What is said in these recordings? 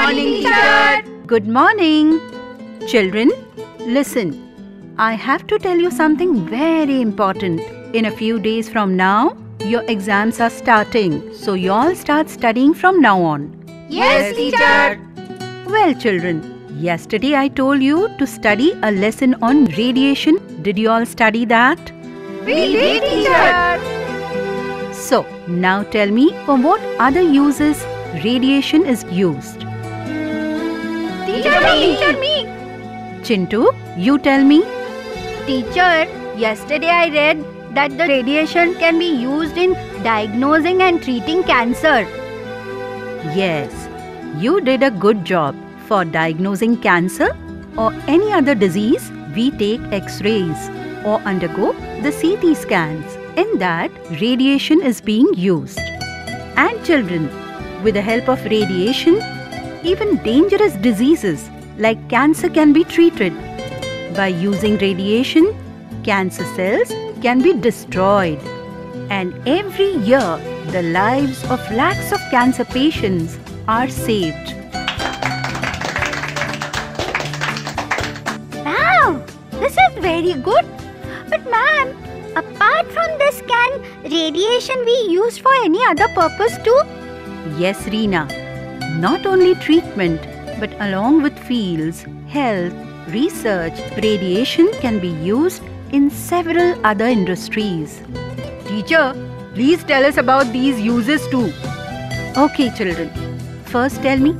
morning, teacher. Good morning. Children, listen. I have to tell you something very important. In a few days from now, your exams are starting. So you all start studying from now on. Yes, teacher. Well, children, yesterday I told you to study a lesson on radiation. Did you all study that? We did, teacher. So, now tell me for what other uses radiation is used. Teacher, me. Chintu, you tell me. Teacher, yesterday I read that the radiation can be used in diagnosing and treating cancer. Yes, you did a good job. For diagnosing cancer or any other disease, we take X-rays or undergo the CT scans. In that, radiation is being used. And children, with the help of radiation, even dangerous diseases like cancer can be treated. By using radiation, cancer cells can be destroyed. And every year, the lives of lakhs of cancer patients are saved. Wow, this is very good. But ma'am, apart from this, can radiation be used for any other purpose too? Yes, Reena. Not only treatment, but along with fields, health, research, radiation can be used in several other industries. Teacher, please tell us about these uses too. Okay, children. First tell me,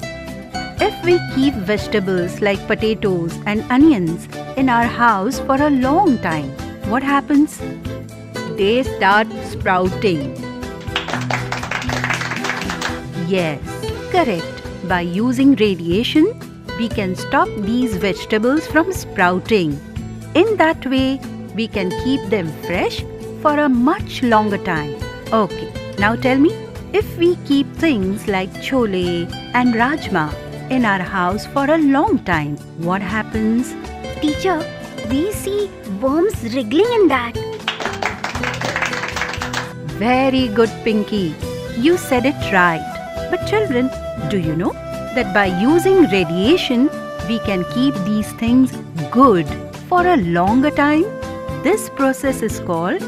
if we keep vegetables like potatoes and onions in our house for a long time, what happens? They start sprouting. Yes, correct. By using radiation, we can stop these vegetables from sprouting. In that way, we can keep them fresh for a much longer time. Okay, now tell me, if we keep things like chole and rajma in our house for a long time, what happens? Teacher, we see worms wriggling in that. Very good, Pinky. You said it right. But children, do you know that by using radiation, we can keep these things good for a longer time? This process is called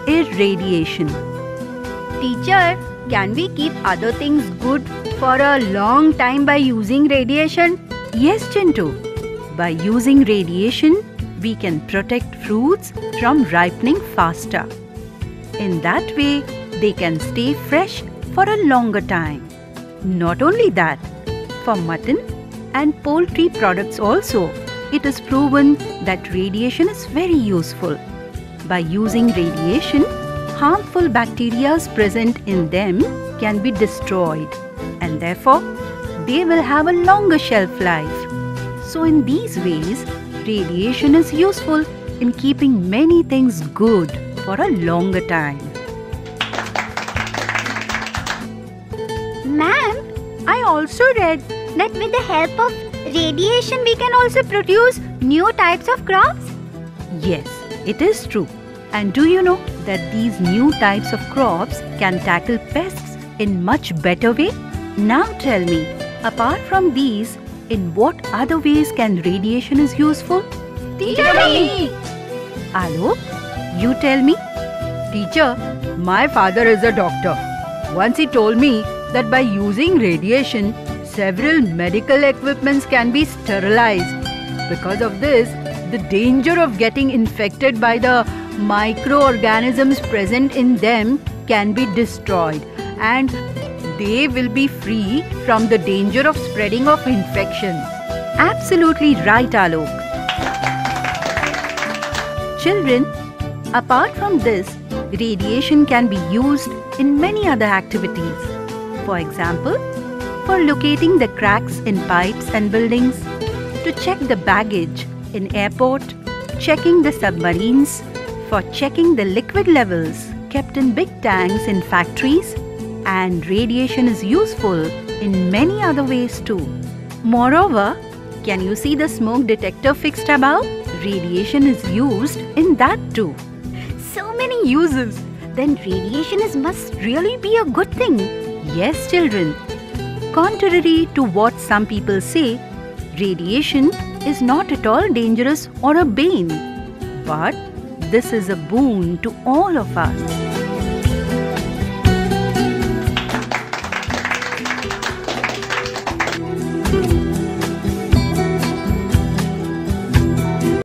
irradiation. Teacher, can we keep other things good for a long time by using radiation? Yes, Chintu. By using radiation, we can protect fruits from ripening faster. In that way, they can stay fresh for a longer time. Not only that, for mutton and poultry products also, it is proven that radiation is very useful. By using radiation, harmful bacteria present in them can be destroyed, and therefore, they will have a longer shelf life. So in these ways, radiation is useful in keeping many things good for a longer time. Ma'am, I also read that with the help of radiation we can also produce new types of crops. Yes, it is true. And do you know that these new types of crops can tackle pests in much better way? Now tell me, apart from these, in what other ways can radiation is useful? Teacher, me. Alok, you tell me. Teacher, my father is a doctor. Once he told me that by using radiation, several medical equipments can be sterilized. Because of this, the danger of getting infected by the microorganisms present in them can be destroyed, and they will be free from the danger of spreading of infections. Absolutely right, Alok. Children, apart from this, radiation can be used in many other activities. For example, for locating the cracks in pipes and buildings, to check the baggage in airport, checking the submarines, for checking the liquid levels kept in big tanks in factories, and radiation is useful in many other ways too. Moreover, can you see the smoke detector fixed above? Radiation is used in that too. So many uses. Then radiation must really be a good thing. Yes, children. Contrary to what some people say, radiation is not at all dangerous or a bane, but this is a boon to all of us.